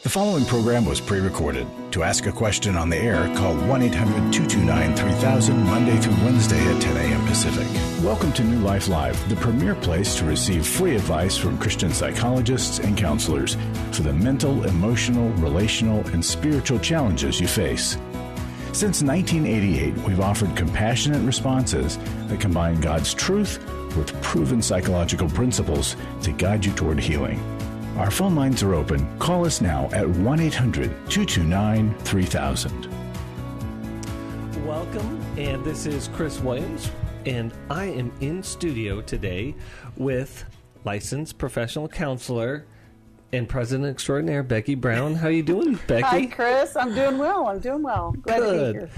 The following program was pre-recorded. To ask a question on the air, call 1-800-229-3000 Monday through Wednesday at 10 a.m. Pacific. Welcome to New Life Live, the premier place to receive free advice from Christian psychologists and counselors for the mental, emotional, relational, and spiritual challenges you face. Since 1988, we've offered compassionate responses that combine God's truth with proven psychological principles to guide you toward healing. Our phone lines are open. Call us now at 1-800-229-3000. Welcome, and this is Chris Williams, and I am in studio today with licensed professional counselor and president extraordinaire Becky Brown. How are you doing, Becky? Hi, Chris. I'm doing well. Glad to be here.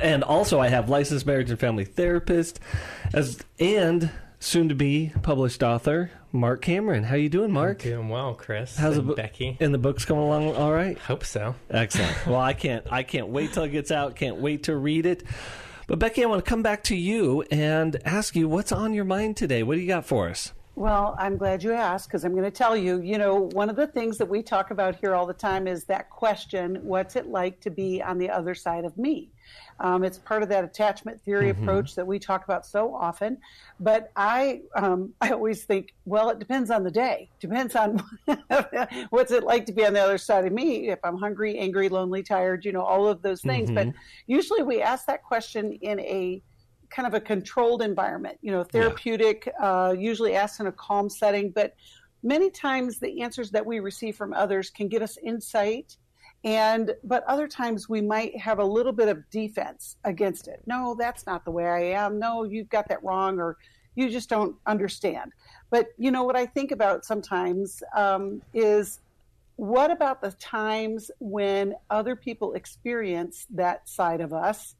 And also I have licensed marriage and family therapist and soon-to-be published author, Marc Cameron. How you doing, Marc? I'm doing well, Chris. How's the Becky? And the book's coming along all right? Hope so. Excellent. Well, I can't wait till it gets out. Can't wait to read it. But Becky, I want to come back to you and ask you what's on your mind today. What do you got for us? Well, I'm glad you asked, because I'm going to tell you, one of the things that we talk about here all the time is that question, what's it like to be on the other side of me? It's part of that attachment theory approach that we talk about so often. But I always think, well, it depends on the day. Depends on what's it like to be on the other side of me. If I'm hungry, angry, lonely, tired, all of those things. But usually we ask that question in a kind of a controlled environment, therapeutic, usually asked in a calm setting. But many times the answers that we receive from others can give us insight. But other times we might have a little bit of defense against it. No, that's not the way I am. No, you've got that wrong, or you just don't understand. But what I think about sometimes is, what about the times when other people experience that side of us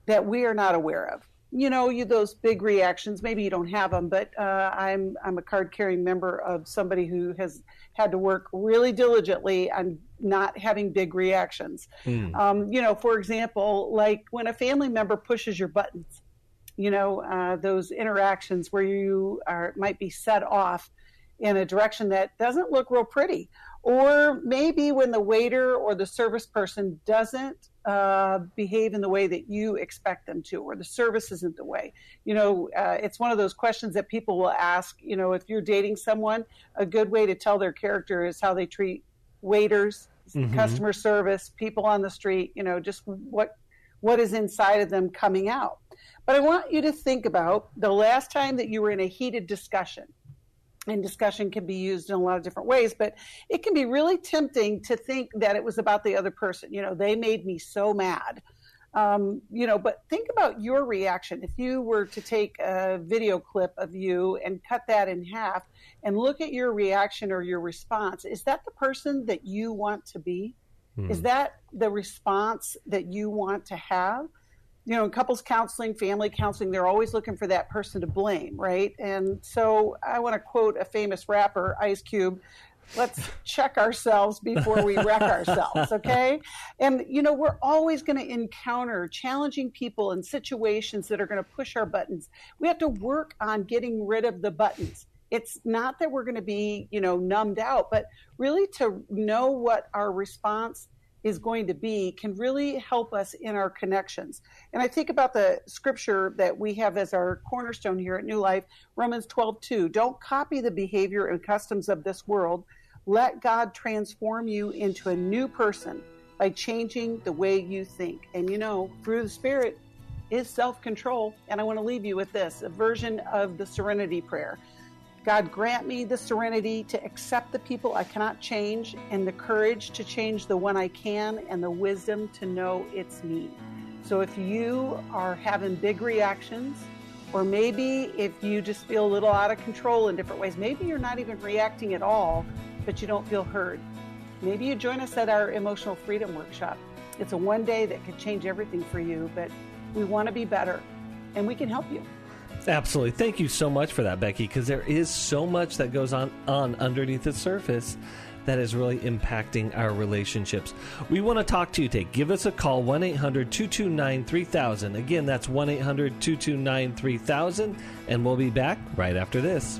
that we are not aware of? Those big reactions, maybe you don't have them, but I'm a card-carrying member of somebody who has had to work really diligently on not having big reactions. For example, like when a family member pushes your buttons, those interactions where you might be set off in a direction that doesn't look real pretty. Or maybe when the waiter or the service person doesn't behave in the way that you expect them to, or the service isn't the way. It's one of those questions that people will ask, if you're dating someone, a good way to tell their character is how they treat waiters, customer service, people on the street, just what is inside of them coming out. But I want you to think about the last time that you were in a heated discussion. And discussion can be used in a lot of different ways, but it can be really tempting to think that it was about the other person. They made me so mad. But think about your reaction. If you were to take a video clip of you and cut that in half and look at your reaction or your response, is that the person that you want to be? Is that the response that you want to have? In couples counseling, family counseling, they're always looking for that person to blame, right? And so I want to quote a famous rapper, Ice Cube, let's check ourselves before we wreck ourselves, okay? And, we're always going to encounter challenging people and situations that are going to push our buttons. We have to work on getting rid of the buttons. It's not that we're going to be, numbed out, but really to know what our response is going to be can really help us in our connections. And I think about the scripture that we have as our cornerstone here at New Life, Romans 12:2. Don't copy the behavior and customs of this world. Let God transform you into a new person by changing the way you think. And fruit of the Spirit is self-control. And I want to leave you with this, a version of the serenity prayer. God, grant me the serenity to accept the people I cannot change, and the courage to change the one I can, and the wisdom to know its need. So if you are having big reactions, or maybe if you just feel a little out of control in different ways, maybe you're not even reacting at all, but you don't feel heard. Maybe you join us at our Emotional Freedom Workshop. It's a one day that could change everything for you, but we want to be better, and we can help you. Absolutely. Thank you so much for that, Becky, because there is so much that goes on underneath the surface that is really impacting our relationships. We want to talk to you today. Give us a call, 1-800-229-3000. Again, that's 1-800-229-3000, and we'll be back right after this.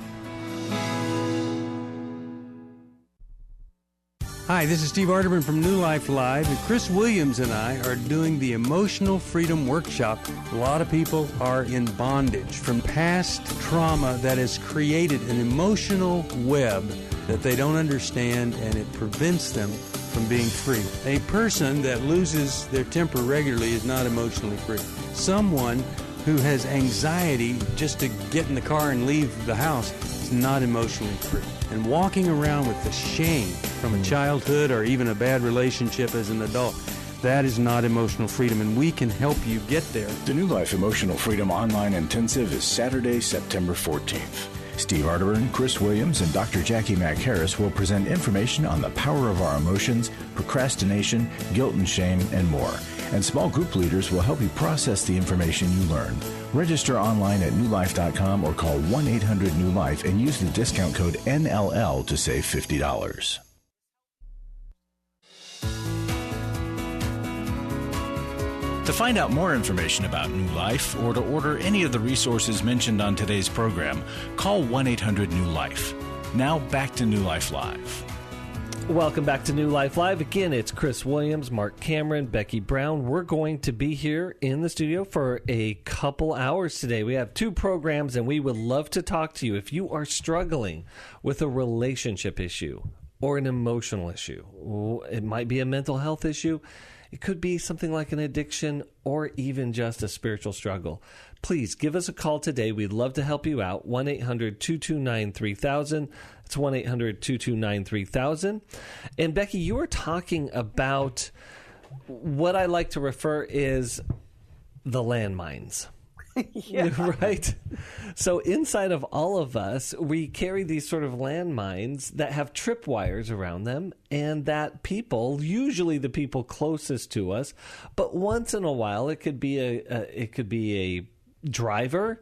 Hi, this is Steve Arterburn from New Life Live, and Chris Williams and I are doing the Emotional Freedom Workshop. A lot of people are in bondage from past trauma that has created an emotional web that they don't understand, and it prevents them from being free. A person that loses their temper regularly is not emotionally free. Someone who has anxiety just to get in the car and leave the house is not emotionally free. And walking around with the shame from a childhood or even a bad relationship as an adult, that is not emotional freedom, and we can help you get there. The New Life Emotional Freedom Online Intensive is Saturday, September 14th. Steve Arterburn, Chris Williams, and Dr. Jackie Mack Harris will present information on the power of our emotions, procrastination, guilt and shame, and more. And small group leaders will help you process the information you learn. Register online at newlife.com or call 1-800-NEW-LIFE and use the discount code NLL to save $50. To find out more information about New Life or to order any of the resources mentioned on today's program, call 1-800-NEW-LIFE. Now back to New Life Live. Welcome back to New Life Live. Again, it's Chris Williams, Marc Cameron, Becky Brown. We're going to be here in the studio for a couple hours today. We have two programs, and we would love to talk to you. If you are struggling with a relationship issue or an emotional issue, it might be a mental health issue, it could be something like an addiction or even just a spiritual struggle. Please give us a call today. We'd love to help you out. 1-800-229-3000. It's 1-800-229-3000. And Becky, you were talking about what I like to refer is the landmines. Yeah. Right? So inside of all of us, we carry these sort of landmines that have tripwires around them, and that people, usually the people closest to us, but once in a while it could be a driver,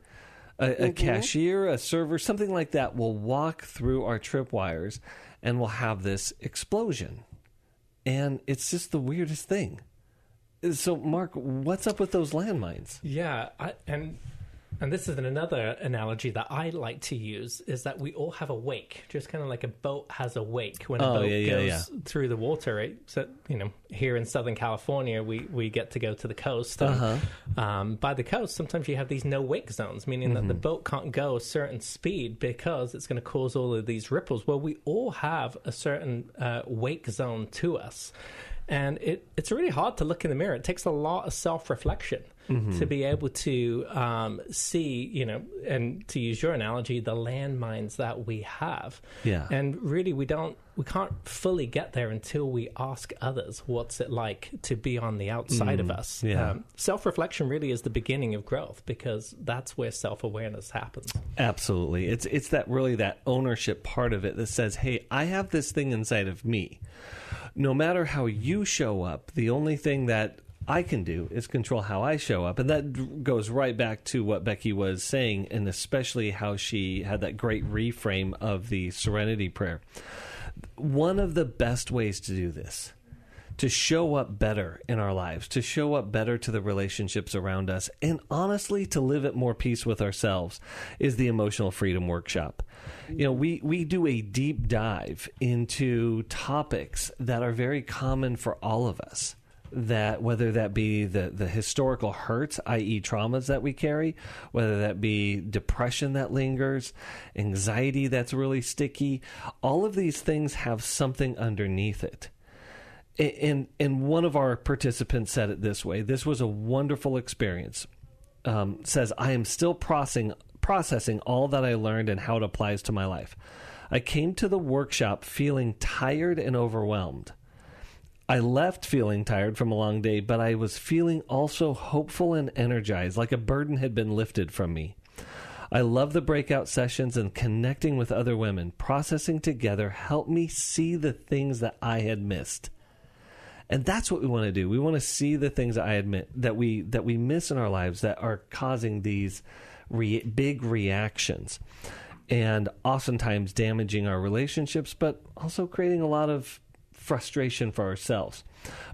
a cashier, a server, something like that will walk through our tripwires and we'll have this explosion. And it's just the weirdest thing. So, Mark, what's up with those landmines? Yeah, and this is another analogy that I like to use, is that we all have a wake, just kind of like a boat has a wake when a boat goes through the water, right? So, here in Southern California, we get to go to the coast. And, by the coast, sometimes you have these no-wake zones, meaning that the boat can't go a certain speed because it's going to cause all of these ripples. Well, we all have a certain wake zone to us. And it's really hard to look in the mirror. It takes a lot of self-reflection to be able to see, and to use your analogy, the landmines that we have. Yeah. And really, we can't fully get there until we ask others what's it like to be on the outside of us. Yeah. Self-reflection really is the beginning of growth, because that's where self-awareness happens. Absolutely. It's that ownership part of it that says, hey, I have this thing inside of me. No matter how you show up, the only thing that I can do is control how I show up. And that goes right back to what Becky was saying, and especially how she had that great reframe of the Serenity Prayer. One of the best ways to do this, to show up better in our lives, to show up better to the relationships around us, and honestly to live at more peace with ourselves, is the Emotional Freedom Workshop. We do a deep dive into topics that are very common for all of us, that whether that be the historical hurts, i.e. traumas that we carry, whether that be depression that lingers, anxiety that's really sticky, all of these things have something underneath it. And one of our participants said it this way. This was a wonderful experience. Says, I am still processing all that I learned and how it applies to my life. I came to the workshop feeling tired and overwhelmed. I left feeling tired from a long day, but I was feeling also hopeful and energized, like a burden had been lifted from me. I love the breakout sessions and connecting with other women. Processing together helped me see the things that I had missed. And that's what we want to do. We want to see the things that I admit that we miss in our lives that are causing these big reactions, and oftentimes damaging our relationships, but also creating a lot of frustration for ourselves.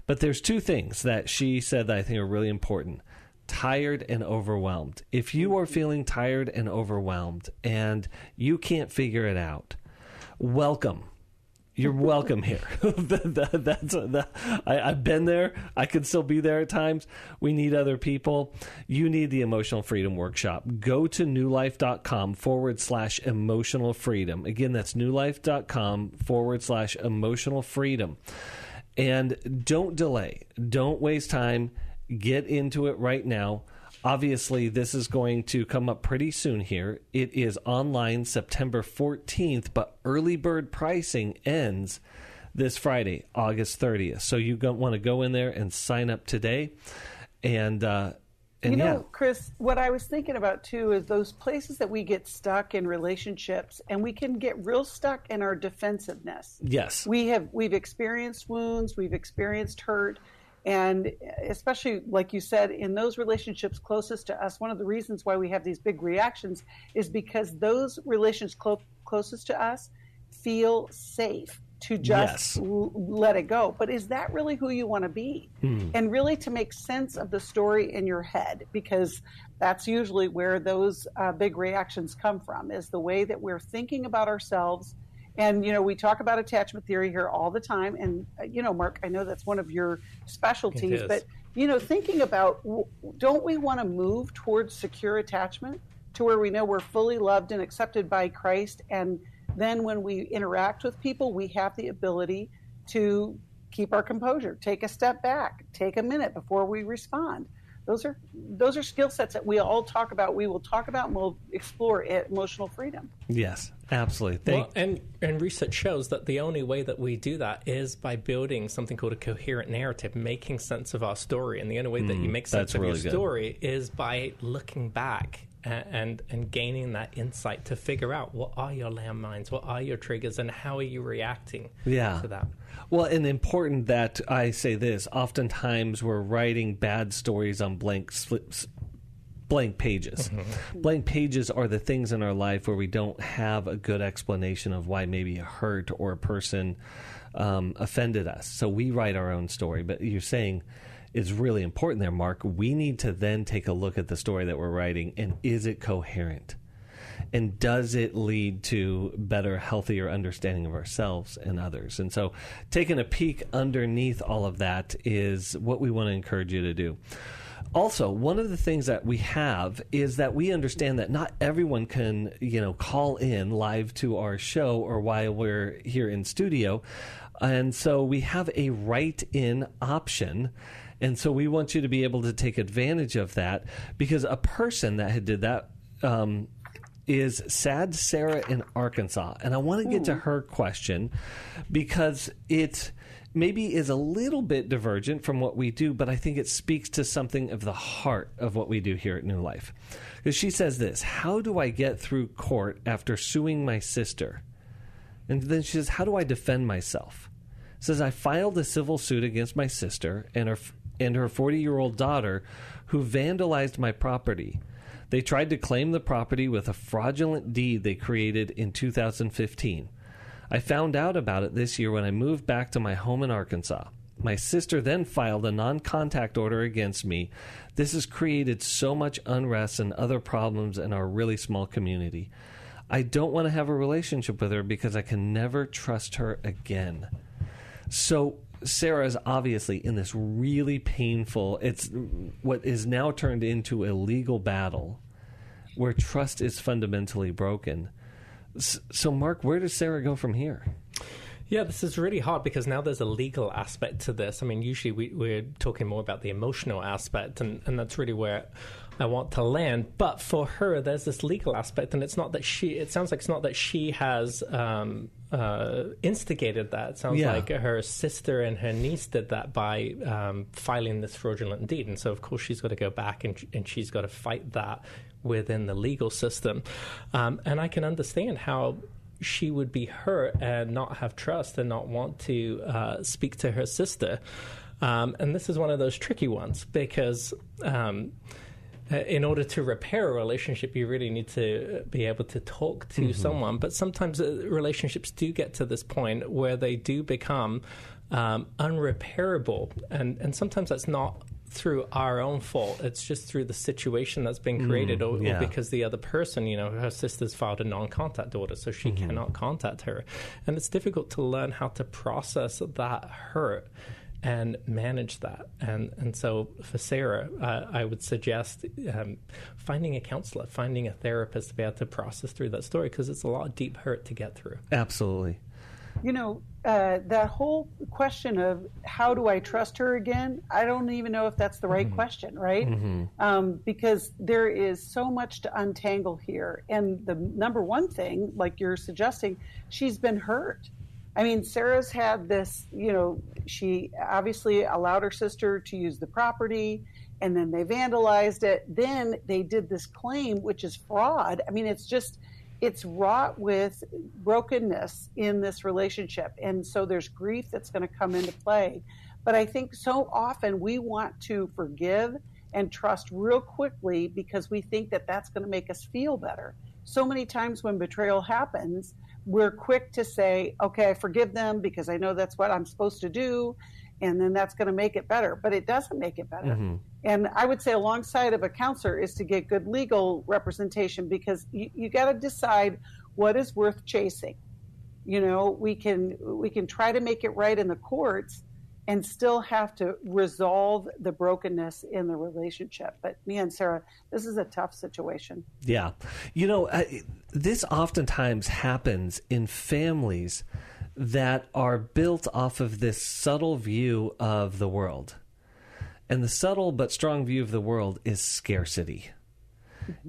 But there's two things that she said that I think are really important: tired and overwhelmed. If you are feeling tired and overwhelmed and you can't figure it out, welcome. You're welcome here. I've been there. I could still be there at times. We need other people. You need the Emotional Freedom Workshop. Go to newlife.com/emotional freedom. Again, that's newlife.com/emotional freedom. And don't delay. Don't waste time. Get into it right now. Obviously, this is going to come up pretty soon here. It is online September 14th, but early bird pricing ends this Friday, August 30th. So you want to go in there and sign up today. And Chris, what I was thinking about too is those places that we get stuck in relationships, and we can get real stuck in our defensiveness. Yes. We've experienced wounds, we've experienced hurt. And especially, like you said, in those relationships closest to us, one of the reasons why we have these big reactions is because those relations closest to us feel safe to just let it go. But is that really who you want to be? And really to make sense of the story in your head, because that's usually where those big reactions come from, is the way that we're thinking about ourselves. And, we talk about attachment theory here all the time. And, Marc, I know that's one of your specialties. But, thinking about, don't we want to move towards secure attachment to where we know we're fully loved and accepted by Christ? And then when we interact with people, we have the ability to keep our composure, take a step back, take a minute before we respond. Those are skill sets that we all talk about. We will talk about and we'll explore at Emotional Freedom. Yes, absolutely. And research shows that the only way that we do that is by building something called a coherent narrative, making sense of our story. And the only way that you make sense of your story is by looking back and gaining that insight to figure out what are your landmines, what are your triggers, and how are you reacting to that. Well, and important that I say this, oftentimes we're writing bad stories on blank pages. Blank pages are the things in our life where we don't have a good explanation of why maybe a hurt or a person offended us. So we write our own story. But you're saying it's really important there, Marc. We need to then take a look at the story that we're writing, and is it coherent? And does it lead to better, healthier understanding of ourselves and others? And so taking a peek underneath all of that is what we want to encourage you to do. Also, one of the things that we have is that we understand that not everyone can, call in live to our show or while we're here in studio. And so we have a write-in option. And so we want you to be able to take advantage of that, because a person that had did that is Sad Sarah in Arkansas. And I want to get to her question because it maybe is a little bit divergent from what we do, but I think it speaks to something of the heart of what we do here at New Life. Because she says this: how do I get through court after suing my sister? And then she says, how do I defend myself? Says, I filed a civil suit against my sister and her 40-year-old daughter who vandalized my property. They tried to claim the property with a fraudulent deed they created in 2015. I found out about it this year when I moved back to my home in Arkansas. My sister then filed a non-contact order against me. This has created so much unrest and other problems in our really small community. I don't want to have a relationship with her because I can never trust her again. So Sarah is obviously in this really painful, it's what is now turned into a legal battle where trust is fundamentally broken. So, Marc, where does Sarah go from here? Yeah, this is really hard because now there's a legal aspect to this. I mean, usually we're talking more about the emotional aspect, and that's really where I want to land. But for her, there's this legal aspect, and it sounds like it's not that she has instigated that. It sounds like her sister and her niece did that by filing this fraudulent deed. And so, of course, she's got to go back and she's got to fight that within the legal system. And I can understand how she would be hurt and not have trust and not want to speak to her sister. And this is one of those tricky ones because in order to repair a relationship, you really need to be able to talk to someone. But sometimes relationships do get to this point where they do become unrepairable. And sometimes that's not through our own fault. It's just through the situation that's been created, or because the other person, her sister's filed a non-contact order, so she cannot contact her. And it's difficult to learn how to process that hurt and manage that. And so for Sarah, I would suggest finding a counselor, finding a therapist to be able to process through that story, because it's a lot of deep hurt to get through. Absolutely. That whole question of how do I trust her again, I don't even know if that's the right question, right? Because there is so much to untangle here. And the number one thing, like you're suggesting, she's been hurt. I mean, Sarah's had this, she obviously allowed her sister to use the property, and then they vandalized it. Then they did this claim, which is fraud. I mean, it's wrought with brokenness in this relationship. And so there's grief that's going to come into play. But I think so often we want to forgive and trust real quickly because we think that that's going to make us feel better. So many times when betrayal happens, we're quick to say, okay, I forgive them because I know that's what I'm supposed to do, and then that's going to make it better. But it doesn't make it better. And I would say alongside of a counselor is to get good legal representation, because you got to decide what is worth chasing. We can try to make it right in the courts and still have to resolve the brokenness in the relationship. But man, Sarah, this is a tough situation. Yeah. This oftentimes happens in families that are built off of this subtle view of the world. And the subtle but strong view of the world is scarcity.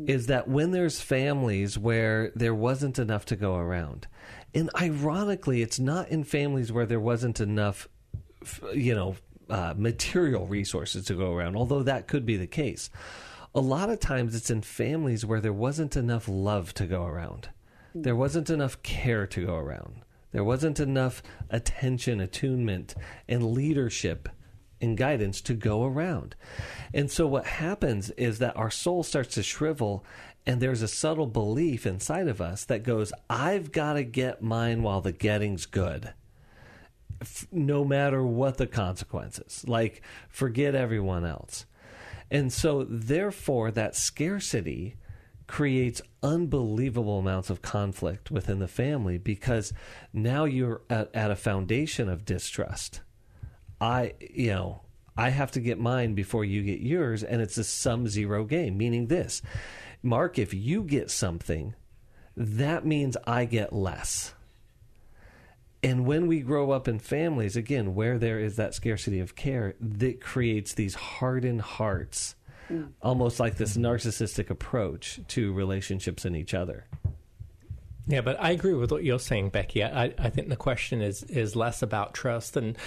Is that when there's families where there wasn't enough to go around. And ironically, it's not in families where there wasn't enough material resources to go around, although that could be the case. A lot of times it's in families where there wasn't enough love to go around. There wasn't enough care to go around. There wasn't enough attention, attunement, and leadership and guidance to go around. And so what happens is that our soul starts to shrivel, and there's a subtle belief inside of us that goes, I've got to get mine while the getting's good. No matter what the consequences, like forget everyone else. And so therefore that scarcity creates unbelievable amounts of conflict within the family, because now you're at a foundation of distrust. I have to get mine before you get yours, and it's a sum zero game, meaning this. Mark, if you get something, that means I get less. And when we grow up in families, again, where there is that scarcity of care, that creates these hardened hearts, almost like this narcissistic approach to relationships and each other. Yeah, but I agree with what you're saying, Becky. I think the question is less about trust and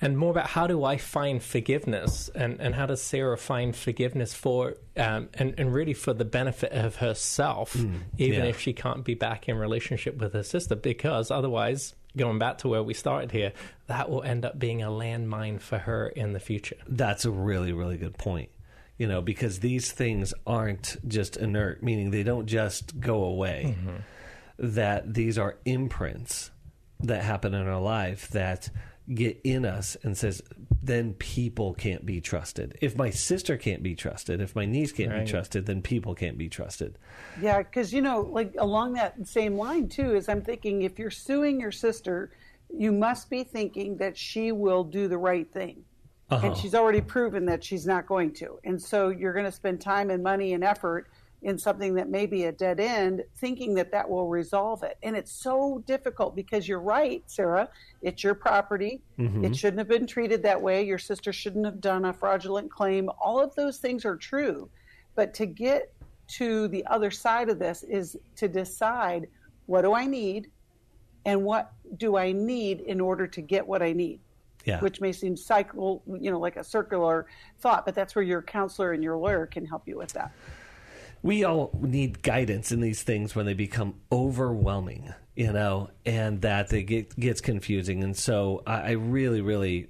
more about how do I find forgiveness, and how does Sarah find forgiveness for and really for the benefit of herself, even if she can't be back in relationship with her sister, because otherwise, going back to where we started here, that will end up being a landmine for her in the future. That's a really, really good point. Because these things aren't just inert, meaning they don't just go away. That these are imprints that happen in our life that get in us and says, then people can't be trusted. If my sister can't be trusted, if my niece can't be trusted, then people can't be trusted. Yeah, because, like along that same line, too, is I'm thinking if you're suing your sister, you must be thinking that she will do the right thing. And she's already proven that she's not going to. And so you're going to spend time and money and effort in something that may be a dead end, thinking that that will resolve it. And it's so difficult because you're right, Sarah. It's your property. It shouldn't have been treated that way. Your sister shouldn't have done a fraudulent claim. All of those things are true. But to get to the other side of this is to decide, what do I need and what do I need in order to get what I need? Yeah. Which may seem like a circular thought, but that's where your counselor and your lawyer can help you with that. We all need guidance in these things when they become overwhelming, and that they gets confusing. And so I really, really,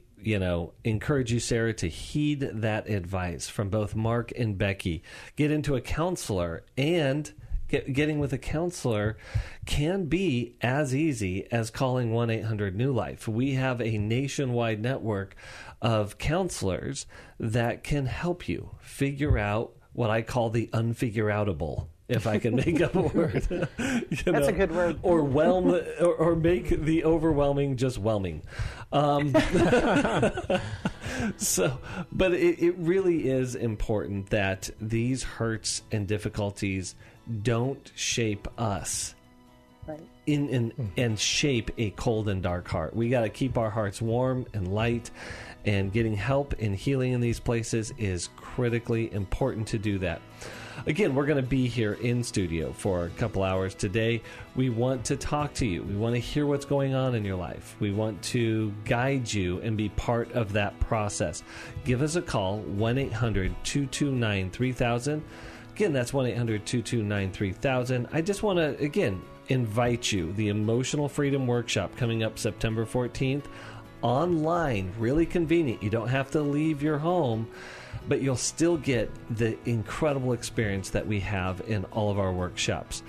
encourage you, Sarah, to heed that advice from both Marc and Becky. Get into a counselor and getting with a counselor can be as easy as calling 1-800-NEW-LIFE. We have a nationwide network of counselors that can help you figure out what I call the unfigure-outable. If I can make up a word. That's a good word. Or make the overwhelming just whelming. So, but it really is important that these hurts and difficulties don't shape us. Right. And shape a cold and dark heart. We got to keep our hearts warm and light, and getting help and healing in these places is critically important to do that. Again, we're going to be here in studio for a couple hours today. We want to talk to you. We want to hear what's going on in your life. We want to guide you and be part of that process. Give us a call, 1-800-229-3000. Again, that's 1-800-229-3000. I just want to, again, invite you. The Emotional Freedom Workshop coming up September 14th. Online, really convenient. You don't have to leave your home, but you'll still get the incredible experience that we have in all of our workshops.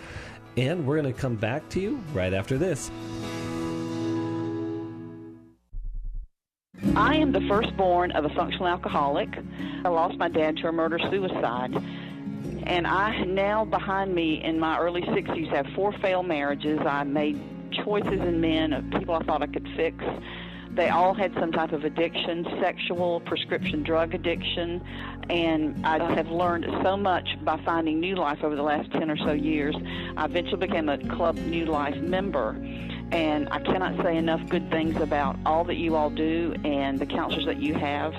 And we're going to come back to you right after this. I am the firstborn of a functional alcoholic. I lost my dad to a murder-suicide. And I now, behind me in my early 60s, have 4 failed marriages. I made choices in men of people I thought I could fix. They all had some type of addiction, sexual, prescription drug addiction, and I have learned so much by finding New Life over the last 10 or so years. I eventually became a Club New Life member, and I cannot say enough good things about all that you all do and the counselors that you have.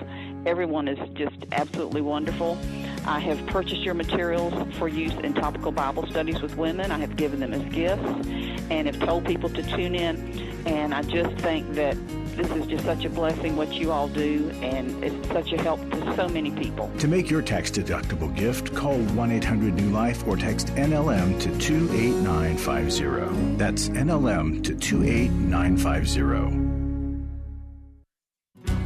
Everyone is just absolutely wonderful. I have purchased your materials for use in topical Bible studies with women. I have given them as gifts and have told people to tune in, and I just think that this is just such a blessing what you all do, and it's such a help to so many people. To make your tax-deductible gift, call 1-800-NEW-LIFE or text NLM to 28950. That's NLM to 28950.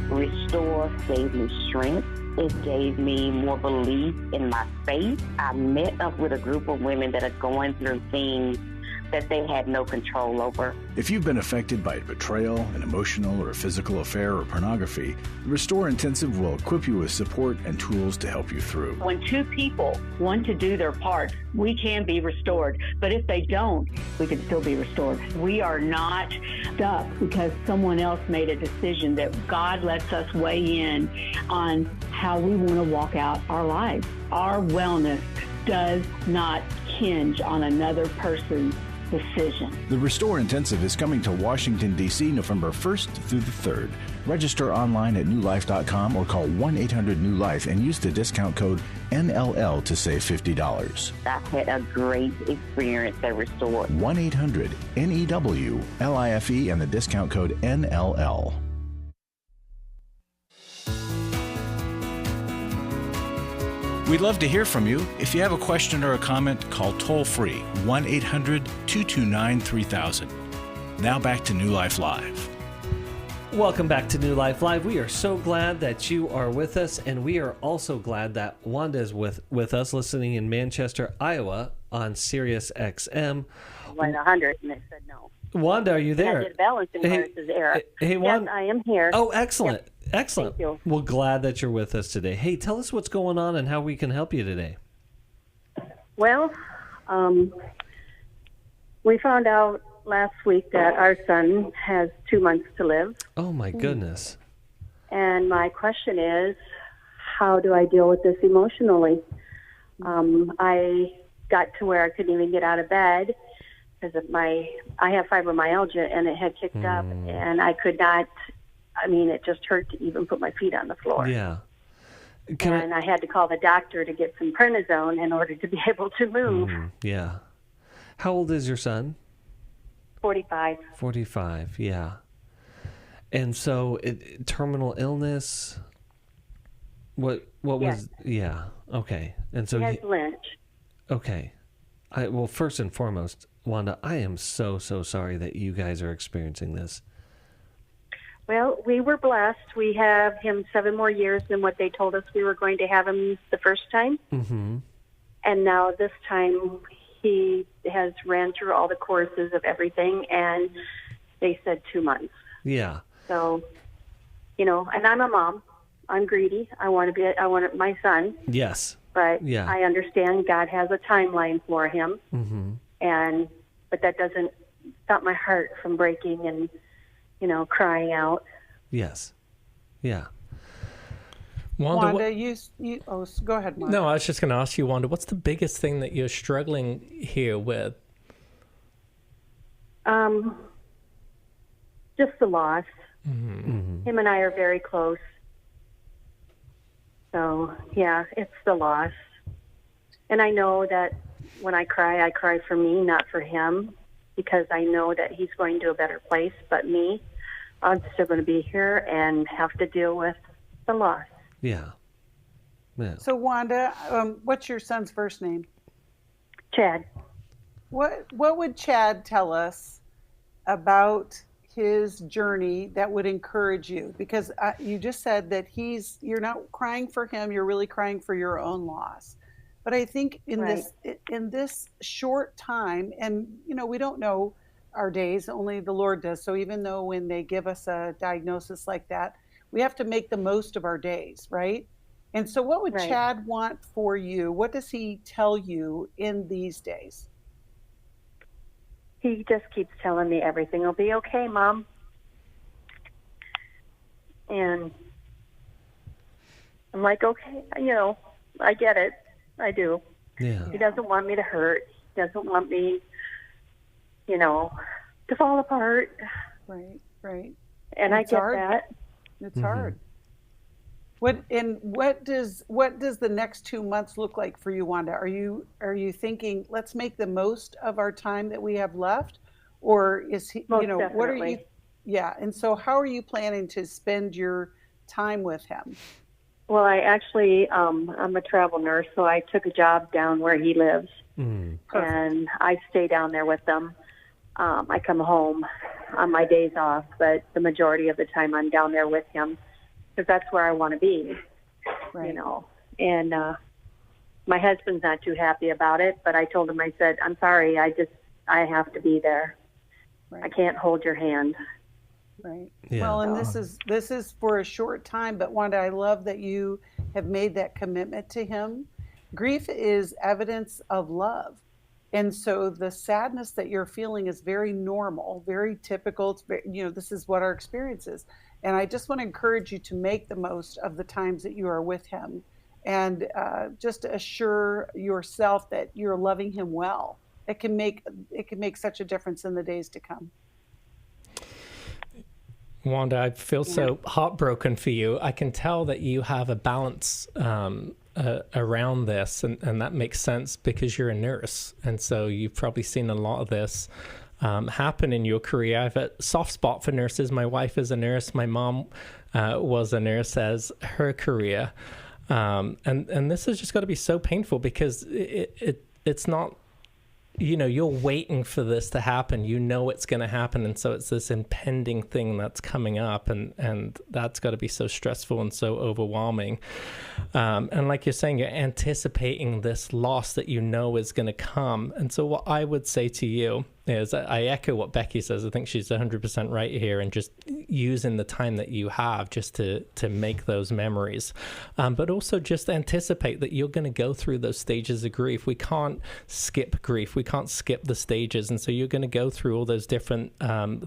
Restore gave me strength. It gave me more belief in my faith. I met up with a group of women that are going through things that they had no control over. If you've been affected by betrayal, an emotional or physical affair, or pornography, the Restore Intensive will equip you with support and tools to help you through. When 2 people want to do their part, we can be restored. But if they don't, we can still be restored. We are not stuck because someone else made a decision. That God lets us weigh in on how we want to walk out our lives. Our wellness does not hinge on another person's decision. The Restore Intensive is coming to Washington, D.C. November 1st through the 3rd. Register online at newlife.com or call 1-800-NEW-LIFE and use the discount code NLL to save $50. I had a great experience at Restore. 1-800-NEW-LIFE and the discount code NLL. We'd love to hear from you. If you have a question or a comment, call toll-free 1-800-229-3000. Now back to New Life Live. Welcome back to New Life Live. We are so glad that you are with us, and we are also glad that Wanda is with us, listening in Manchester, Iowa, on Sirius XM. I went 100 and it said no. Wanda, are you there? I did balancing versus error. Hey, Wanda. Yes, I am here. Oh, excellent. Yep. Excellent. Thank you. Well, glad that you're with us today. Hey, tell us what's going on and how we can help you today. Well, we found out last week that our son has 2 months to live. Oh, my goodness. And my question is, how do I deal with this emotionally? I got to where I couldn't even get out of bed because of I have fibromyalgia, and it had kicked up, and I could not. I mean, it just hurt to even put my feet on the floor. Yeah. I had to call the doctor to get some prednisone in order to be able to move. Yeah. How old is your son? 45. 45, yeah. And so, terminal illness, what was, yeah, okay. And so he has Lynch. Okay. Well, first and foremost, Wanda, I am so sorry that you guys are experiencing this. Well, we were blessed. We have him 7 more years than what they told us we were going to have him the first time. Mm-hmm. And now this time He has ran through all the courses of everything, and they said 2 months. Yeah. So, and I'm a mom. I'm greedy. I want my son. Yes. But yeah. I understand God has a timeline for him. Mm-hmm. But that doesn't stop my heart from breaking and, crying out. Yes. Yeah. Wanda, go ahead, Marc. No, I was just going to ask you, Wanda, what's the biggest thing that you're struggling here with? Just the loss. Mm-hmm. Him and I are very close. So, yeah, it's the loss. And I know that when I cry for me, not for him, because I know that he's going to a better place. But me, I'm still going to be here and have to deal with the loss. Yeah. Yeah. So, Wanda, what's your son's first name? Chad. What would Chad tell us about his journey that would encourage you? Because you just said that you're not crying for him, you're really crying for your own loss. But I think in this short time, and we don't know our days, only the Lord does. So even though when they give us a diagnosis like that, we have to make the most of our days, right? And so what would Chad want for you? What does he tell you in these days? He just keeps telling me everything will be okay, Mom. And I'm like, okay, I get it. I do. Yeah. He doesn't want me to hurt. He doesn't want me, to fall apart. Right. And I get that. It's hard. What does the next 2 months look like for you, Wanda? Are you thinking, let's make the most of our time that we have left, or is he? Most what are you? definitely. Yeah, and so how are you planning to spend your time with him? Well, I actually, I'm a travel nurse, so I took a job down where he lives, and I stay down there with them. I come home on my days off, but the majority of the time I'm down there with him because that's where I want to be, And my husband's not too happy about it, but I told him, I said, I'm sorry, I have to be there. I can't hold your hand. Right. Yeah. Well, and this is for a short time, but Wanda, I love that you have made that commitment to him. Grief is evidence of love. And so the sadness that you're feeling is very normal, very typical. It's very, this is what our experience is. And I just want to encourage you to make the most of the times that you are with him, and just assure yourself that you're loving him well. It can make such a difference in the days to come. Wanda, I feel so heartbroken for you. I can tell that you have a balance around this, and that makes sense because you're a nurse, and so you've probably seen a lot of this happen in your career. I have a soft spot for nurses. My wife is a nurse. My mom was a nurse as her career, and this has just got to be so painful because it's not. You're waiting for this to happen. It's going to happen. And so it's this impending thing that's coming up. And that's got to be so stressful and so overwhelming. And like you're saying, you're anticipating this loss that is going to come. And so what I would say to you is I echo what Becky says. I think she's 100% right here, and just using the time that you have just to make those memories. But also just anticipate that you're going to go through those stages of grief. We can't skip grief. We can't skip the stages. And so you're going to go through all those different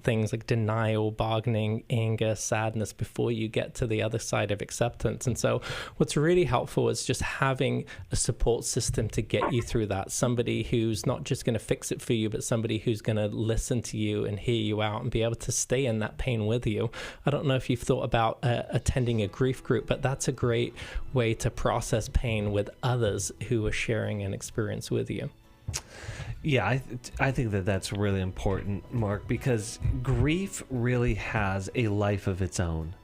things like denial, bargaining, anger, sadness before you get to the other side of acceptance. And so what's really helpful is just having a support system to get you through that. Somebody who's not just going to fix it for you, but somebody who's going to listen to you and hear you out and be able to stay in that pain with you. I don't know if you've thought about attending a grief group, but that's a great way to process pain with others who are sharing an experience with you. Yeah, I think that's really important, Marc, because grief really has a life of its own.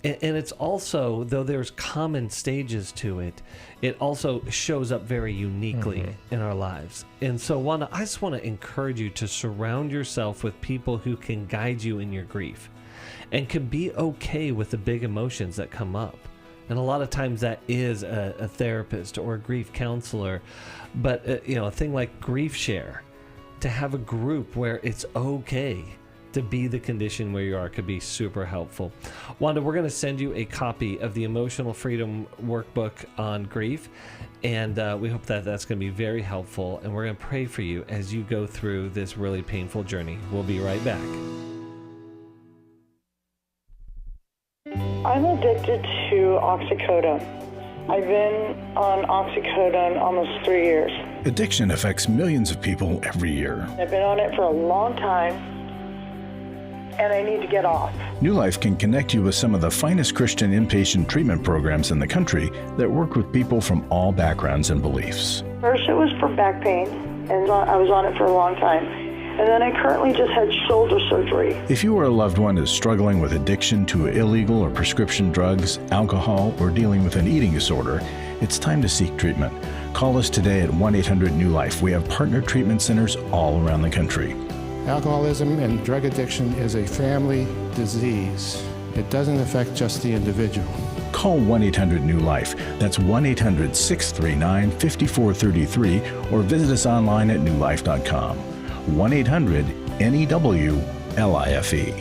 And it's also, though there's common stages to it, it also shows up very uniquely in our lives. And so, Wanda, I just want to encourage you to surround yourself with people who can guide you in your grief and can be okay with the big emotions that come up. And a lot of times that is a therapist or a grief counselor. But, a thing like Grief Share, to have a group where it's okay to be the condition where you are, could be super helpful. Wanda, we're going to send you a copy of the Emotional Freedom Workbook on grief, and we hope that that's going to be very helpful, and we're going to pray for you as you go through this really painful journey. We'll be right back. I'm addicted to oxycodone. I've been on oxycodone almost 3 years. Addiction affects millions of people every year. I've been on it for a long time, and I need to get off. New Life can connect you with some of the finest Christian inpatient treatment programs in the country that work with people from all backgrounds and beliefs. First it was for back pain, and I was on it for a long time. And then I currently just had shoulder surgery. If you or a loved one is struggling with addiction to illegal or prescription drugs, alcohol, or dealing with an eating disorder, it's time to seek treatment. Call us today at 1-800-NEW-LIFE. We have partner treatment centers all around the country. Alcoholism and drug addiction is a family disease. It doesn't affect just the individual. Call 1-800-NEW-LIFE. That's 1-800-639-5433, or visit us online at newlife.com. 1-800-NEW-LIFE.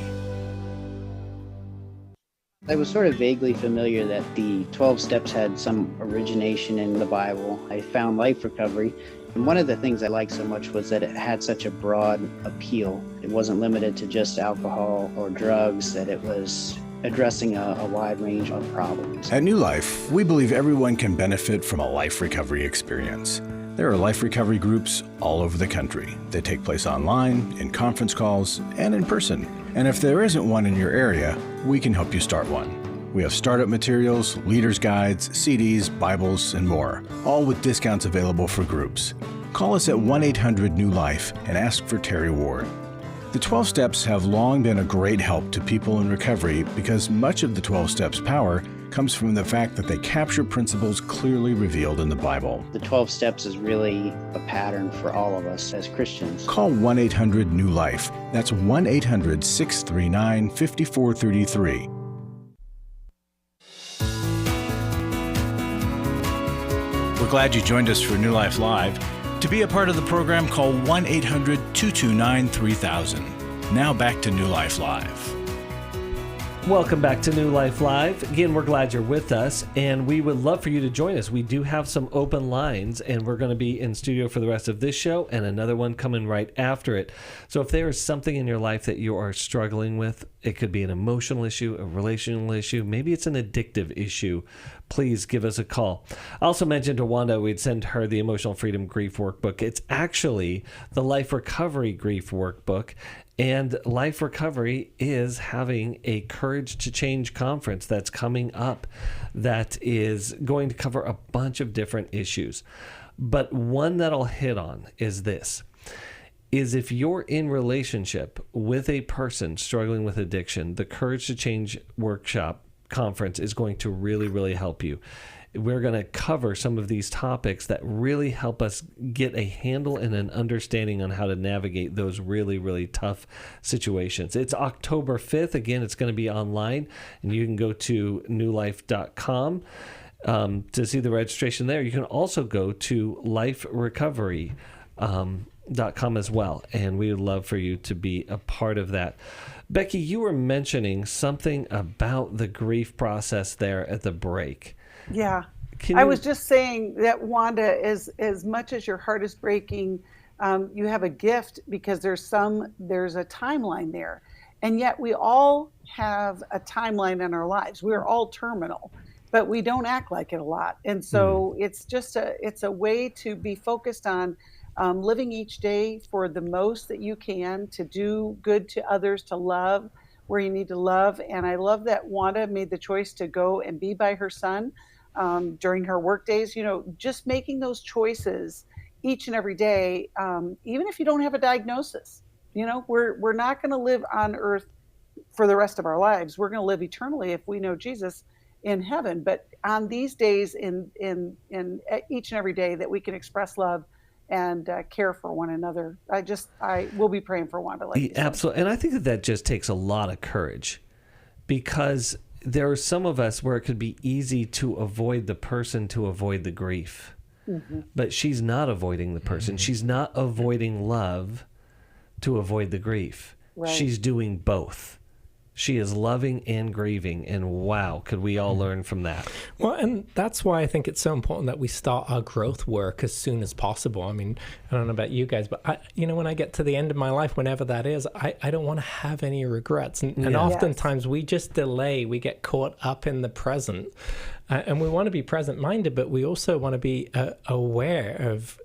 I was sort of vaguely familiar that the 12 steps had some origination in the Bible. I found Life Recovery, and one of the things I liked so much was that it had such a broad appeal. It wasn't limited to just alcohol or drugs, that it was addressing a wide range of problems. At New Life, we believe everyone can benefit from a life recovery experience. There are life recovery groups all over the country. They take place online, in conference calls, and in person. And if there isn't one in your area, we can help you start one. We have startup materials, leaders' guides, CDs, Bibles, and more, all with discounts available for groups. Call us at 1-800-NEW-LIFE and ask for Terry Ward. The 12 Steps have long been a great help to people in recovery because much of the 12 Steps' power comes from the fact that they capture principles clearly revealed in the Bible. The 12 steps is really a pattern for all of us as Christians. Call 1-800-NEW-LIFE. That's 1-800-639-5433. We're glad you joined us for New Life Live. To be a part of the program, call 1-800-229-3000. Now back to New Life Live. Welcome back to New Life Live. Again, we're glad you're with us, and we would love for you to join us. We do have some open lines, and we're going to be in studio for the rest of this show and another one coming right after it. So if there is something in your life that you are struggling with, it could be an emotional issue, a relational issue, maybe it's an addictive issue, please give us a call. I also mentioned to Wanda we'd send her the Emotional Freedom Grief Workbook. It's actually the Life Recovery Grief Workbook. And Life Recovery is having a Courage to Change conference that's coming up that is going to cover a bunch of different issues. But one that I'll hit on is this, is if you're in relationship with a person struggling with addiction, the Courage to Change workshop conference is going to really, really help you. We're going to cover some of these topics that really help us get a handle and an understanding on how to navigate those really, really tough situations. It's October 5th. Again, it's going to be online, and you can go to newlife.com to see the registration there. You can also go to liferecovery.com as well, and we would love for you to be a part of that. Becky, you were mentioning something about the grief process there at the break. Yeah. I was just saying that, Wanda, as much as your heart is breaking, you have a gift because there's a timeline there. And yet we all have a timeline in our lives. We're all terminal, but we don't act like it a lot. And so it's a way to be focused on living each day for the most that you can, to do good to others, to love where you need to love. And I love that Wanda made the choice to go and be by her son during her work days. Just making those choices each and every day, even if you don't have a diagnosis. We're not going to live on earth for the rest of our lives. We're going to live eternally if we know Jesus in heaven. But on these days, in each and every day that we can express love and care for one another, I will be praying for Wanda. Absolutely. And I think that just takes a lot of courage, because there are some of us where it could be easy to avoid the person to avoid the grief. But she's not avoiding the person. She's not avoiding love to avoid the grief. Right. She's doing both. She is loving and grieving, and wow, could we all learn from that? Well, and that's why I think it's so important that we start our growth work as soon as possible. I mean, I don't know about you guys, but when I get to the end of my life, whenever that is, I don't want to have any regrets. And oftentimes we just delay, we get caught up in the present. And we want to be present-minded, but we also want to be aware of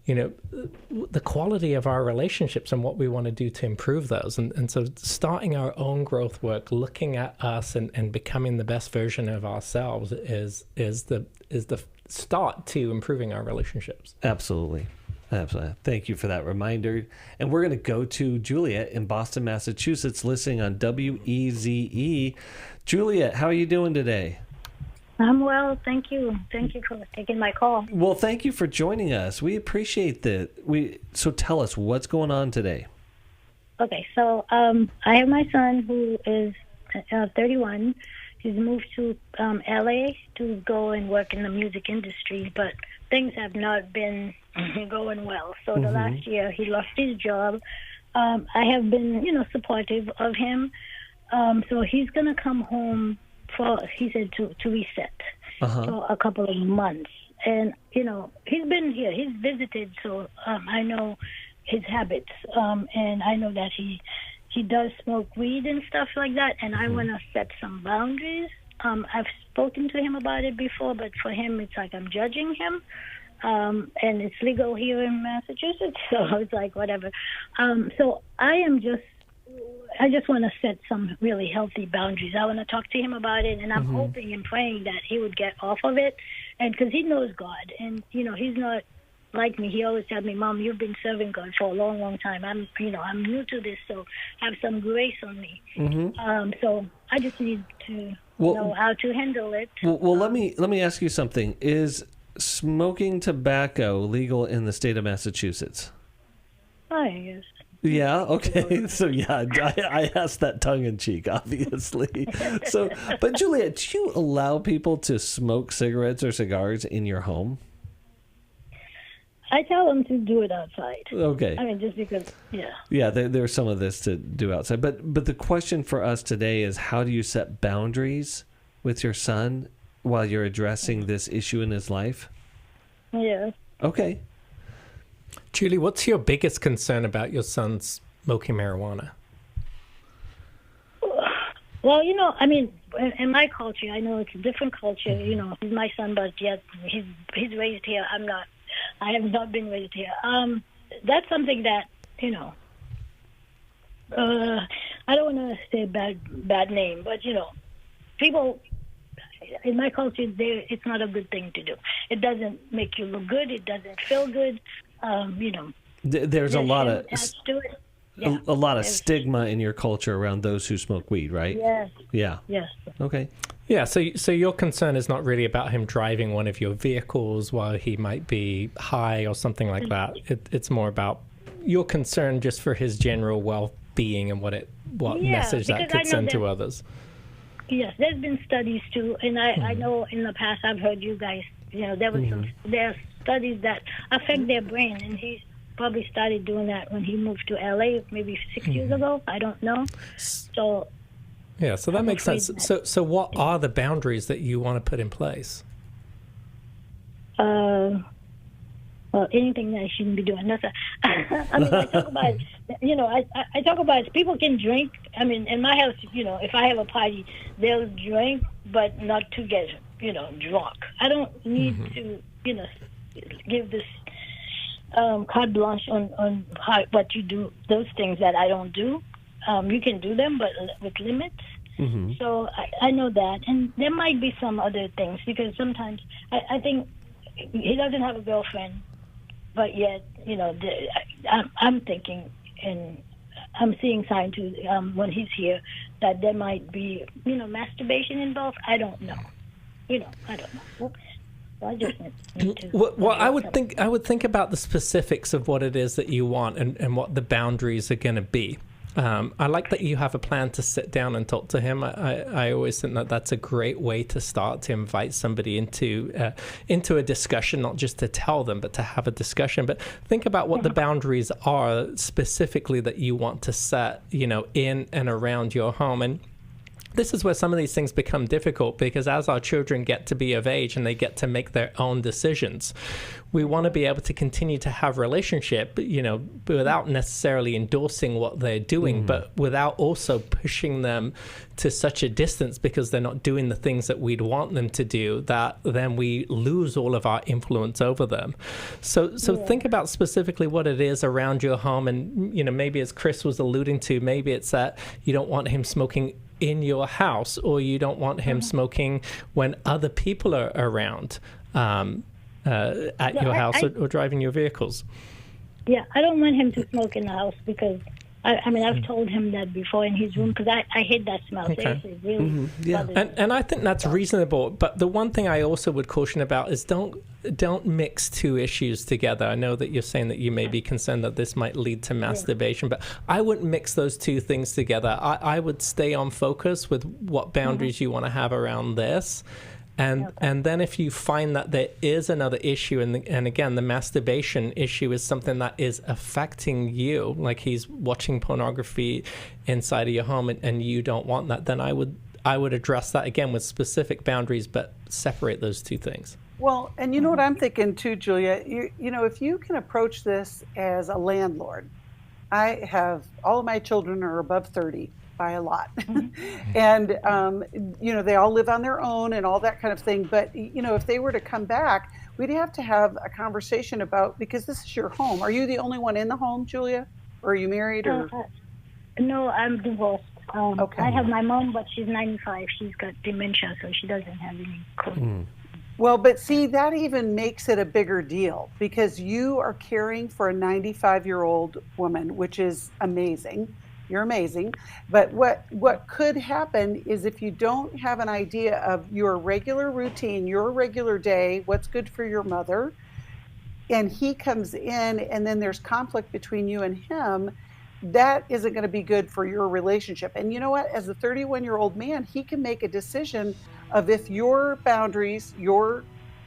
the quality of our relationships and what we want to do to improve those. And so starting our own growth work, looking at us and becoming the best version of ourselves is the start to improving our relationships. Absolutely. Thank you for that reminder. And we're going to go to Juliet in Boston, Massachusetts, listening on WEZE. Juliet, how are you doing today? I'm well, thank you. Thank you for taking my call. Well, thank you for joining us. We appreciate that. So tell us, what's going on today? Okay, so I have my son who is 31. He's moved to LA to go and work in the music industry, but things have not been going well. So the last year he lost his job. I have been, supportive of him. So he's going to come home he said to reset for a couple of months. And, he's been here. He's visited, so I know his habits. And I know that he does smoke weed and stuff like that, and I want to set some boundaries. I've spoken to him about it before, but for him, it's like I'm judging him. And it's legal here in Massachusetts, so it's like whatever. So I just want to set some really healthy boundaries. I want to talk to him about it, and I'm hoping and praying that he would get off of it, and because he knows God, and he's not like me. He always tells me, "Mom, you've been serving God for a long, long time. I'm new to this, so have some grace on me." So I just need to know how to handle it. Well, let me ask you something. Is smoking tobacco legal in the state of Massachusetts? Yes. Yeah. Okay. So I asked that tongue in cheek, obviously. But Juliet, do you allow people to smoke cigarettes or cigars in your home? I tell them to do it outside. Okay. I mean, just because, Yeah, there's some of this to do outside. But the question for us today is, how do you set boundaries with your son while you're addressing this issue in his life? Yeah. Okay. Julie, what's your biggest concern about your son smoking marijuana? Well, I mean, in my culture, I know it's a different culture. He's my son, but yet he's raised here. I'm not. I have not been raised here. That's something that I don't want to say bad name, but people in my culture, it's not a good thing to do. It doesn't make you look good. It doesn't feel good. There's a lot of a lot of stigma in your culture around those who smoke weed, right? Yes. Yeah. Yes. Okay. Yeah. So your concern is not really about him driving one of your vehicles while he might be high or something like that. It's more about your concern just for his general well-being and what message that could send to others. Yes, there's been studies too, and I know in the past I've heard you guys. There are studies that affect their brain, and he probably started doing that when he moved to LA maybe 6 years ago. I don't know. So so that makes sense. So what are the boundaries that you want to put in place? Well, anything that I shouldn't be doing. That's I mean, I talk about, I talk about people can drink. I mean, in my house, if I have a party, they'll drink, but not to get, drunk. I don't need to, give this carte blanche on what you do, those things that I don't do. You can do them, but with limits. So I know that. And there might be some other things, because sometimes I think he doesn't have a girlfriend. But yet, I'm thinking, and I'm seeing signs too when he's here that there might be, masturbation involved. I don't know. I don't know. So I just need to. Well, I would think about the specifics of what it is that you want and what the boundaries are going to be. I like that you have a plan to sit down and talk to him. I always think that that's a great way to start, to invite somebody into a discussion, not just to tell them, but to have a discussion. But think about what the boundaries are specifically that you want to set, in and around your home. And this is where some of these things become difficult, because as our children get to be of age and they get to make their own decisions, we want to be able to continue to have relationship, without necessarily endorsing what they're doing, but without also pushing them to such a distance because they're not doing the things that we'd want them to do, that then we lose all of our influence over them. So think about specifically what it is around your home. And, maybe as Chris was alluding to, maybe it's that you don't want him smoking in your house, or you don't want him smoking when other people are around at your house or driving your vehicles. Yeah, I don't want him to smoke in the house because, I've told him that before in his room, because I hate that smell. Okay. It really And I think that's reasonable. But the one thing I also would caution about is don't mix two issues together. I know that you're saying that you may be concerned that this might lead to masturbation, but I wouldn't mix those two things together. I would stay on focus with what boundaries you want to have around this. And then if you find that there is another issue, and again, the masturbation issue is something that is affecting you, like he's watching pornography inside of your home and you don't want that, then I would address that again with specific boundaries, but separate those two things. Well, and you know what I'm thinking too, Julia, if you can approach this as a landlord, I have, all of my children are above 30. By a lot. And, they all live on their own and all that kind of thing. But, if they were to come back, we'd have to have a conversation about, because this is your home. Are you the only one in the home, Julia? Or are you married? Or No, I'm divorced. Okay. I have my mom, but she's 95. She's got dementia, so she doesn't have any cold. Well, but see, that even makes it a bigger deal, because you are caring for a 95-year-old woman, which is amazing. You're amazing. But what could happen is, if you don't have an idea of your regular routine, your regular day, what's good for your mother, and he comes in and then there's conflict between you and him, that isn't going to be good for your relationship. And you know what? As a 31-year-old man, he can make a decision of if your boundaries, your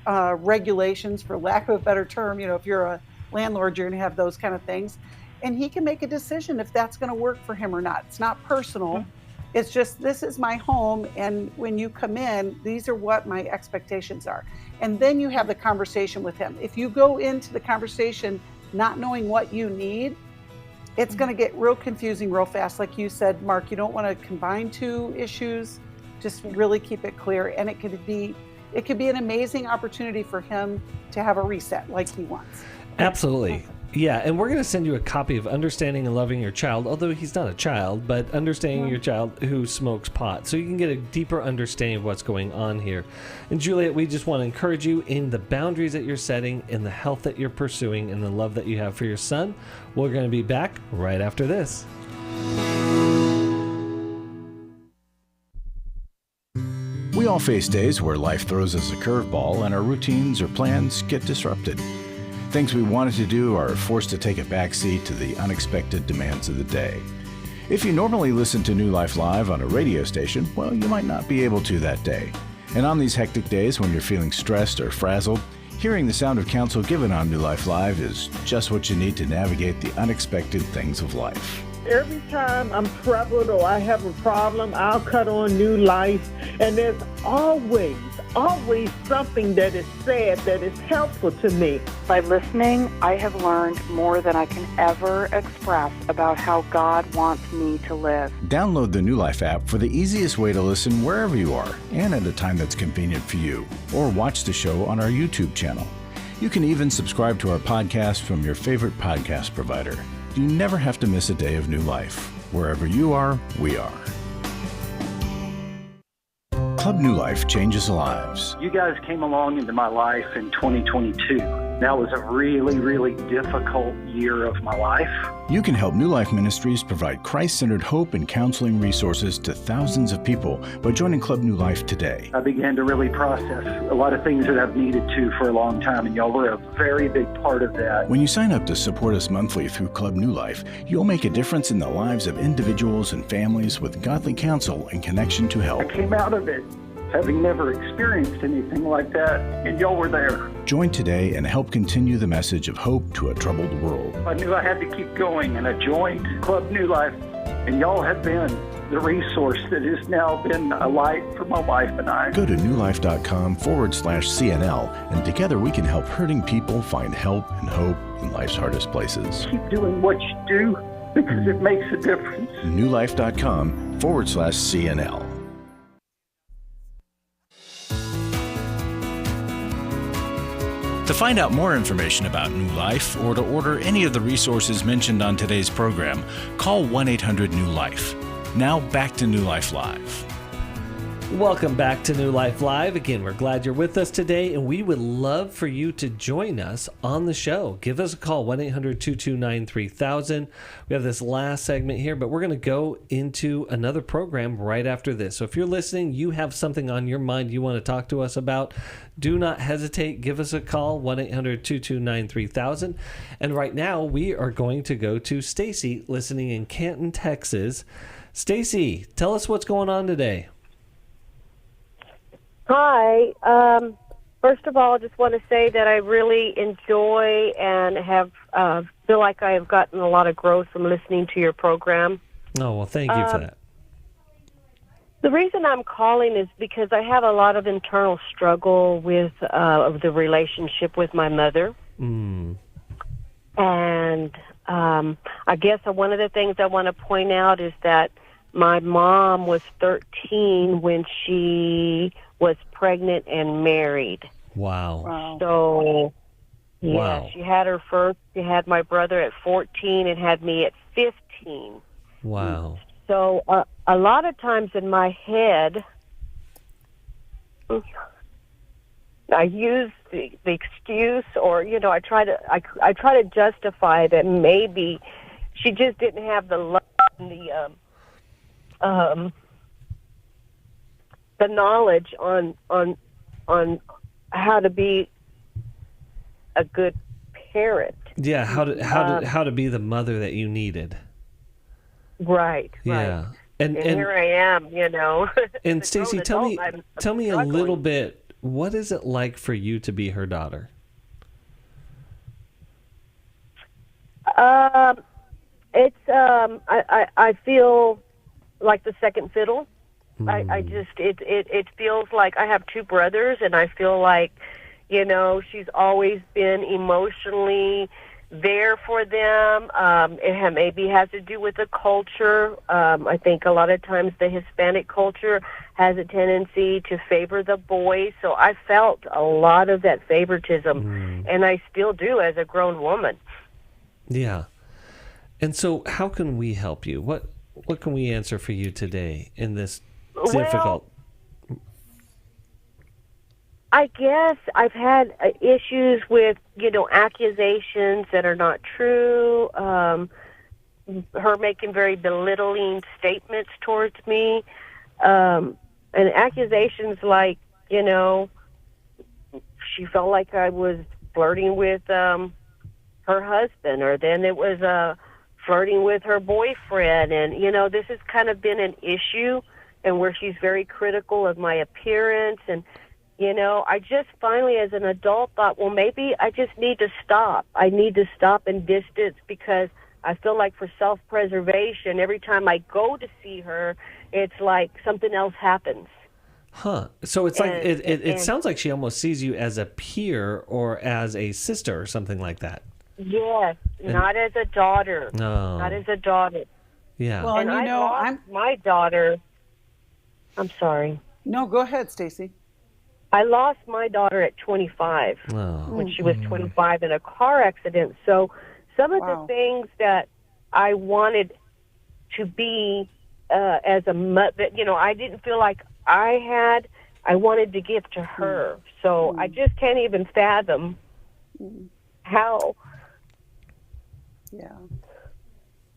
regulations, for lack of a better term, if you're a landlord, you're going to have those kind of things. And he can make a decision if that's going to work for him or not. It's not personal. It's just, this is my home, and when you come in, these are what my expectations are. And then you have the conversation with him. If you go into the conversation not knowing what you need, it's going to get real confusing real fast. Like you said, Mark, you don't want to combine two issues. Just really keep it clear. And it could be an amazing opportunity for him to have a reset like he wants. Absolutely. Yeah, and we're going to send you a copy of Understanding and Loving Your Child, although he's not a child, but Understanding Your Child Who Smokes Pot, so you can get a deeper understanding of what's going on here. And Juliet, we just want to encourage you in the boundaries that you're setting, in the health that you're pursuing, and the love that you have for your son. We're going to be back right after this. We all face days where life throws us a curveball and our routines or plans get disrupted. Things we wanted to do are forced to take a backseat to the unexpected demands of the day. If you normally listen to New Life Live on a radio station, well, you might not be able to that day. And on these hectic days when you're feeling stressed or frazzled, hearing the sound of counsel given on New Life Live is just what you need to navigate the unexpected things of life. Every time I'm troubled or I have a problem, I'll cut on New Life, and there's always something that is said that is helpful to me. By listening, I have learned more than I can ever express about how God wants me to live. Download the New Life app for the easiest way to listen wherever you are and at a time that's convenient for you, or watch the show on our YouTube channel. You can even subscribe to our podcast from your favorite podcast provider. You never have to miss a day of New Life. Wherever you are, we are. Club New Life changes lives. You guys came along into my life in 2022. That was a really, really difficult year of my life. You can help New Life Ministries provide Christ-centered hope and counseling resources to thousands of people by joining Club New Life today. I began to really process a lot of things that I've needed to for a long time, and y'all were a very big part of that. When you sign up to support us monthly through Club New Life, you'll make a difference in the lives of individuals and families with godly counsel and connection to help. I came out of it having never experienced anything like that, and y'all were there. Join today and help continue the message of hope to a troubled world. I knew I had to keep going, and I joined Club New Life, and y'all have been the resource that has now been a light for my wife and I. Go to newlife.com/CNL, and together we can help hurting people find help and hope in life's hardest places. Keep doing what you do because it makes a difference. newlife.com/CNL. To find out more information about New Life or to order any of the resources mentioned on today's program, call 1-800-NEW-LIFE. Now back to New Life Live. Welcome back to New Life Live. Again, we're glad you're with us today, and we would love for you to join us on the show. Give us a call, 1-800-229-3000. We have this last segment here, but we're going to go into another program right after this. So if you're listening, you have something on your mind you want to talk to us about, do not hesitate. Give us a call, 1-800-229-3000. And right now, we are going to go to Stacy, listening in Canton, Texas. Stacy, tell us what's going on today. Hi. First of all, I just want to say that I really enjoy and have feel like I have gotten a lot of growth from listening to your program. Oh, well, thank you for that. The reason I'm calling is because I have a lot of internal struggle with the relationship with my mother. Mm. And I guess one of the things I want to point out is that my mom was 13 when she was pregnant and married. Wow. So, yeah, wow. She had her first. She had my brother at 14 and had me at 15. Wow. So a lot of times in my head, I use the excuse, or I try to justify that maybe she just didn't have the love and the knowledge on how to be a good parent. Yeah, how to be the mother that you needed. Right. Yeah. Right. And here I am, And Stacy, tell me a little bit, what is it like for you to be her daughter? It's I feel like the second fiddle. I just it feels like I have two brothers, and I feel like she's always been emotionally there for them. It maybe has to do with the culture. I think a lot of times the Hispanic culture has a tendency to favor the boys, so I felt a lot of that favoritism, and I still do as a grown woman. Yeah. And so how can we help you? What can we answer for you today in this difficult? I guess I've had issues with, accusations that are not true, her making very belittling statements towards me, and accusations like, she felt like I was flirting with her husband, or then it was flirting with her boyfriend, and, this has kind of been an issue, and where she's very critical of my appearance, and I just finally, as an adult, thought, well, maybe I just need to stop. I need to stop and distance, because I feel like for self-preservation, every time I go to see her, it's like something else happens. Huh. So it's it sounds like she almost sees you as a peer or as a sister or something like that. Yes, not as a daughter. No. Not as a daughter. Yeah. Well, and I lost my daughter. I'm sorry. No, go ahead, Stacy. I lost my daughter at 25 when she was 25 in a car accident. So some of the things that I wanted to be as a mother, I didn't feel like I wanted to give to her. So I just can't even fathom How? Yeah.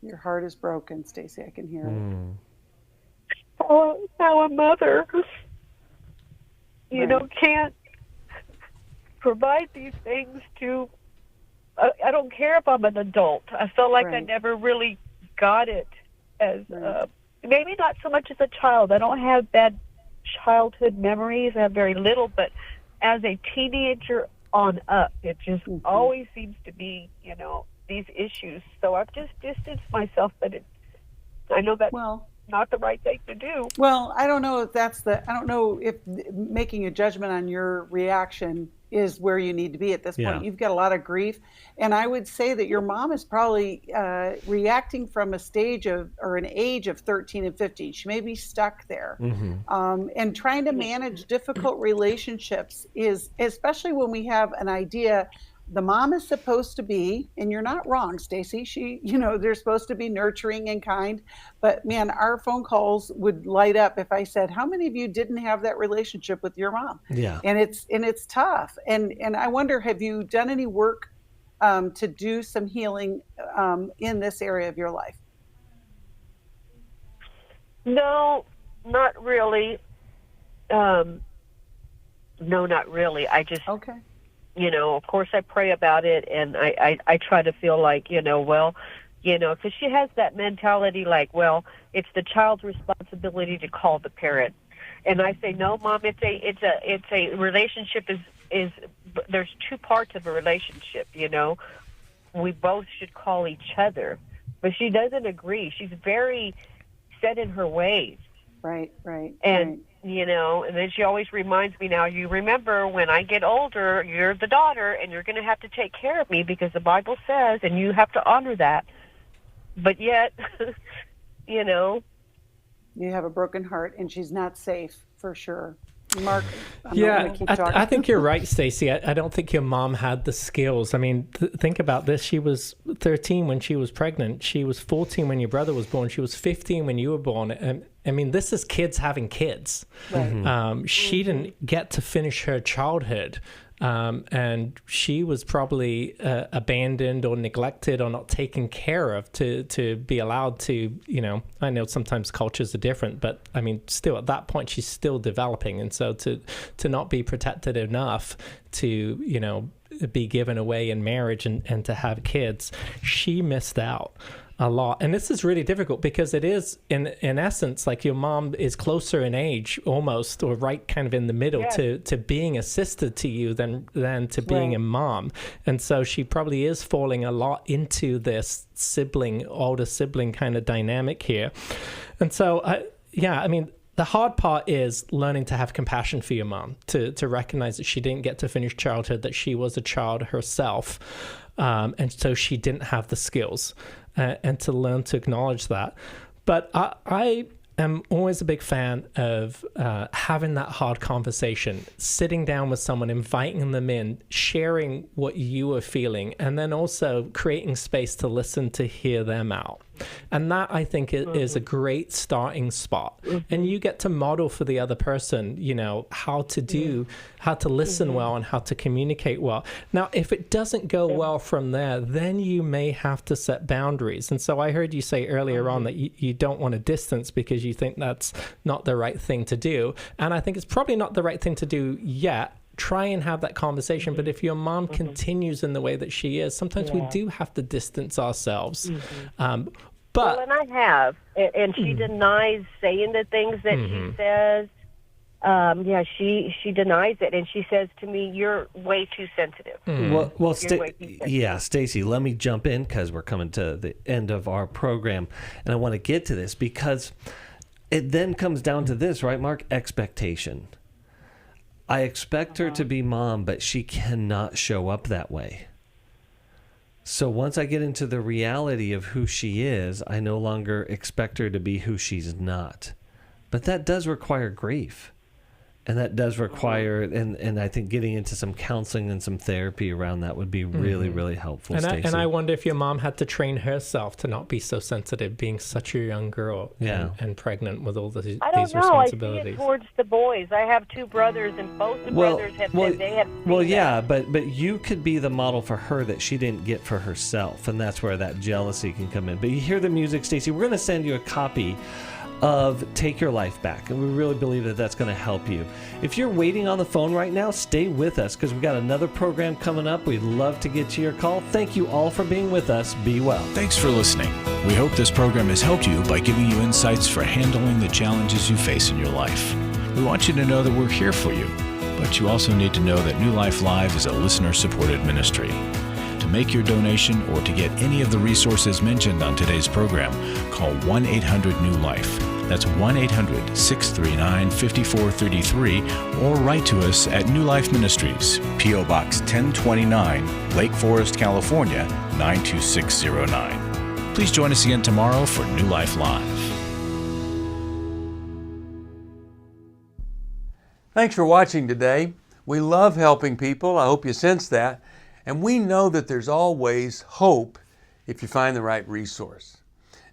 Your heart is broken, Stacy. I can hear it. How a mother, can't provide these things to. I don't care if I'm an adult. I feel like I never really got it as maybe not so much as a child. I don't have bad childhood memories. I have very little, but as a teenager on up, it just always seems to be, these issues. So I've just distanced myself, but I know that's not the right thing to do. Well, I don't know if I don't know if making a judgment on your reaction is where you need to be at this point. You've got a lot of grief. And I would say that your mom is probably reacting from an age of 13 and 15. She may be stuck there. And trying to manage difficult relationships is, especially when we have an idea, the mom is supposed to be, and you're not wrong, Stacy, they're supposed to be nurturing and kind, but man, our phone calls would light up if I said, how many of you didn't have that relationship with your mom? Yeah. And it's tough. And I wonder, have you done any work to do some healing in this area of your life? No, not really. No, not really. I just, of course I pray about it, and I try to feel like, because she has that mentality like, well, it's the child's responsibility to call the parent. And I say, no, Mom, it's a relationship is there's two parts of a relationship, We both should call each other. But she doesn't agree. She's very set in her ways. Right. And, and then she always reminds me now, you remember when I get older, you're the daughter and you're going to have to take care of me because the Bible says, and you have to honor that. But yet, you have a broken heart and she's not safe for sure. Mark, I think you're right, Stacy. I don't think your mom had the skills. I mean, think about this. She was 13 when she was pregnant. She was 14 when your brother was born. She was 15 when you were born. And I mean, this is kids having kids. Right. She didn't get to finish her childhood. And she was probably abandoned or neglected or not taken care of to be allowed to, I know sometimes cultures are different, but I mean, still at that point, she's still developing. And so to not be protected enough to, be given away in marriage and to have kids, she missed out a lot. And this is really difficult because it is in essence like your mom is closer in age almost, or right kind of in the middle to being a sister to you than to being a mom. And so she probably is falling a lot into this older sibling kind of dynamic here. And so I mean, the hard part is learning to have compassion for your mom, to recognize that she didn't get to finish childhood, that she was a child herself. And so she didn't have the skills. And to learn to acknowledge that. But I am always a big fan of having that hard conversation, sitting down with someone, inviting them in, sharing what you are feeling, and then also creating space to listen to hear them out. And that, I think, is a great starting spot. And you get to model for the other person, how to listen well and how to communicate well. Now, if it doesn't go well from there, then you may have to set boundaries. And so I heard you say earlier on that you don't want to distance because you think that's not the right thing to do. And I think it's probably not the right thing to do yet. Try and have that conversation. But if your mom continues in the way that she is, sometimes we do have to distance ourselves. But and I have, and she denies saying the things that she says. She denies it, and she says to me, "You're way too sensitive." Well, Stacy, let me jump in because we're coming to the end of our program, and I want to get to this because it then comes down to this, right, Mark? Expectation. I expect her to be mom, but she cannot show up that way. So once I get into the reality of who she is, I no longer expect her to be who she's not. But that does require grief. And that does require, and I think getting into some counseling and some therapy around that would be really, really helpful, Stacey. And I wonder if your mom had to train herself to not be so sensitive, being such a young girl and pregnant with all these responsibilities. I see it towards the boys. I have two brothers, and both the brothers have said they have seen that. But you could be the model for her that she didn't get for herself, and that's where that jealousy can come in. But you hear the music, Stacey. We're going to send you a copy of Take Your Life Back, and we really believe that that's going to help you. If you're waiting on the phone right now, stay with us because we've got another program coming up. We'd love to get to your call. Thank you all for being with us. Be well. Thanks for listening. We hope this program has helped you by giving you insights for handling the challenges you face in your life. We want you to know that we're here for you, but you also need to know that New Life Live is a listener-supported ministry. To make your donation or to get any of the resources mentioned on today's program, call 1-800-NEW-LIFE. That's 1-800-639-5433, or write to us at New Life Ministries, P.O. Box 1029, Lake Forest, California, 92609. Please join us again tomorrow for New Life Live. Thanks for watching today. We love helping people. I hope you sense that. And we know that there's always hope if you find the right resource.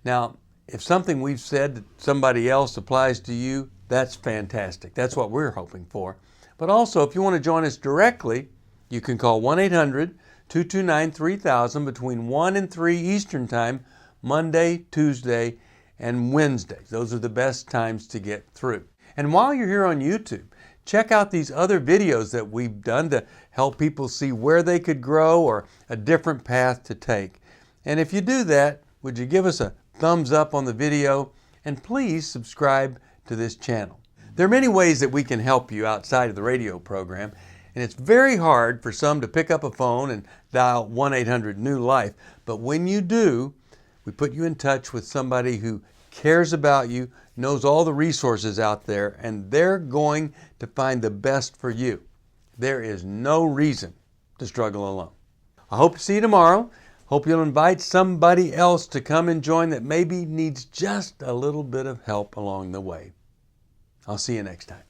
Now, if something we've said to somebody else applies to you, that's fantastic. That's what we're hoping for. But also, if you want to join us directly, you can call 1-800-229-3000 between 1 and 3 Eastern Time, Monday, Tuesday, and Wednesday. Those are the best times to get through. And while you're here on YouTube, check out these other videos that we've done to help people see where they could grow or a different path to take. And if you do that, would you give us a thumbs up on the video, and please subscribe to this channel. There are many ways that we can help you outside of the radio program, and it's very hard for some to pick up a phone and dial 1-800-NEW-LIFE. But when you do, we put you in touch with somebody who cares about you, knows all the resources out there, and they're going to find the best for you. There is no reason to struggle alone. I hope to see you tomorrow. Hope you'll invite somebody else to come and join that maybe needs just a little bit of help along the way. I'll see you next time.